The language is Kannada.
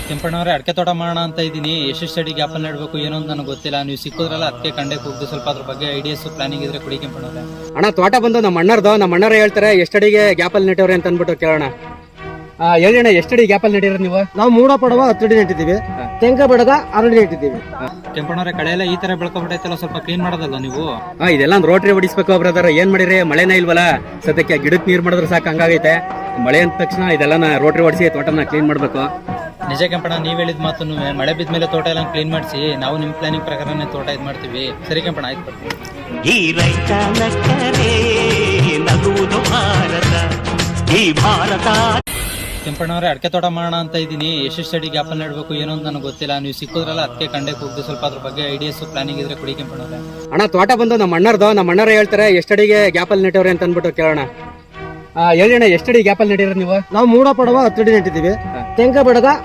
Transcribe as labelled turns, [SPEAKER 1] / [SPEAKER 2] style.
[SPEAKER 1] ಕೆಂಪಣ್ಣವ್ರೆ, ಅಡಕೆ ತೋಟ ಮಾಡೋಣ ಅಂತ ಇದ್ದೀನಿ. ಎಷ್ಟು ಅಡಿ ಗ್ಯಾಪ್ ಅಲ್ಲಿ ನೆಡಬೇಕು ಏನೋ ಅಂತ ನನಗೆ ಗೊತ್ತಿಲ್ಲ. ನೀವು ಸಿಕ್ಕೋದ್ರಲ್ಲ, ಅದಕ್ಕೆ ಕಂಡೆ ಕೂಗ್ದು. ಸ್ವಲ್ಪ ಅದ್ರ ಬಗ್ಗೆ ಐಡಿಯಾಸ್ ಪ್ಲಾನಿಂಗ್ ಇದ್ರೆ ಕೊಡಿ ಕೆಂಪಣ್ಣವ್ರೆ.
[SPEAKER 2] ಅಣ್ಣ, ತೋಟ ಬಂದು ನಮ್ಮ ಅಣ್ಣರೇ ಹೇಳ್ತಾರೆ ಎಷ್ಟಡಿಗೆ ಗ್ಯಾಪ್ ಅಲ್ಲಿ ನೆಟ್ಟವ್ರೆ ಅಂತ ಅಂದ್ಬಿಟ್ಟು ಕೇಳೋಣ. ಹೇಳಿ ಅಣ್ಣ, ಎಷ್ಟಡಿ ಗ್ಯಾಪ್ ಅಲ್ಲಿ ನೆಟ್ಟಿರೋದು ನೀವು?
[SPEAKER 3] ನಾವು ಮೂಡ ಪಡವ 10 ಅಡಿ ನೆಟ್ಟಿದ್ದೀವಿ, ತೆಂಕ ಬಡಗ 6 ಅಡಿ ನೆಟ್ಟಿದ್ದೀವಿ.
[SPEAKER 1] ಕೆಂಪಣ್ಣವ್ರೆ, ಕಳೆ ಎಲ್ಲ ಈ ತರ ಬೆಳ್ಕೊಬಿಟ್ಟೈತಲ್ಲ, ಸ್ವಲ್ಪ ಕ್ಲೀನ್ ಮಾಡೋದಲ್ಲ ನೀವು?
[SPEAKER 2] ಇದೆಲ್ಲ ಒಂದು ರೋಟ್ರಿ ಹೊಡಿಸ್ಬೇಕು ಬ್ರದರ್. ಏನ್ ಮಾಡಿರಿ, ಮಳೆನೇ ಇಲ್ವಲ್ಲ ಸದ್ಯಕ್ಕೆ. ಗಿಡಕ್ಕೆ ನೀರ್ ಮಾಡಿದ್ರೆ ಸಾಕು, ಹಂಗಾಗೈತೆ. ಮಳೆ ಅಂದ ತಕ್ಷಣ ಇದೆಲ್ಲ ರೋಟ್ರಿ ಹೊಡಿಸಿ ತೋಟನ ಕ್ಲೀನ್ ಮಾಡ್ಬೇಕು.
[SPEAKER 1] ನಿಜ ಕೆಂಪಣ್ಣ, ನೀವ್ ಹೇಳಿದ ಮಾತು. ಮಳೆ ಬಿದ್ದ ಮೇಲೆ ತೋಟ ಎಲ್ಲ ಕ್ಲೀನ್ ಮಾಡಿಸಿ, ನಾವು ನಿಮ್ ಪ್ಲಾನಿಂಗ್ ಪ್ರಕಾರನೇ ತೋಟ ಇದ್ ಮಾಡ್ತೀವಿ. ಸರಿ ಕೆಂಪಣ್ಣ, ಆಯ್ತು.
[SPEAKER 4] ಈ ರೈತ ನಗುವುದು ಭಾರತ, ಈ ಭಾರತ.
[SPEAKER 1] ಕೆಂಪಣ್ಣವ್ರೆ, ಅಡಕೆ ತೋಟ ಮಾಡೋಣ ಅಂತ ಇದ್ದೀನಿ. ಎಷ್ಟು ಅಡಿ ಗ್ಯಾಪ್ ಅಲ್ಲಿ ನೆಡಬೇಕು ಏನೋ ಅಂತ ನನಗೆ ಗೊತ್ತಿಲ್ಲ. ನೀವು ಸಿಕ್ಕೋದ್ರಲ್ಲ, ಅದಕ್ಕೆ ಕಂಡೆ ಕೂಗ್ದು. ಸ್ವಲ್ಪ ಅದ್ರ ಬಗ್ಗೆ ಐಡಿಯಾಸ್ ಪ್ಲಾನಿಂಗ್ ಇದ್ರೆ ಕೊಡಿ ಕೆಂಪಣ್ಣವ್ರೆ.
[SPEAKER 2] ಅಣ್ಣ, ತೋಟ ಬಂದು ನಮ್ಮ ಅಣ್ಣರೇ ಹೇಳ್ತಾರೆ ಎಷ್ಟಡಿಗೆ ಗ್ಯಾಪ್ ಅಲ್ಲಿ ನೆಟ್ಟವ್ರೆ ಅಂತ ಅಂದ್ಬಿಟ್ಟು ಕೇಳೋಣ. ಹೇಳಿ ಅಣ್ಣ, ಎಷ್ಟಡಿ ಗ್ಯಾಪ್ ಅಲ್ಲಿ ನೆಟ್ಟಿರೋದು ನೀವು?
[SPEAKER 3] ನಾವು ಮೂಡ ಪಡವ 10 ಅಡಿ ನೆಟ್ಟಿದ್ದೀವಿ, ತೆಂಕ ಬಡಗ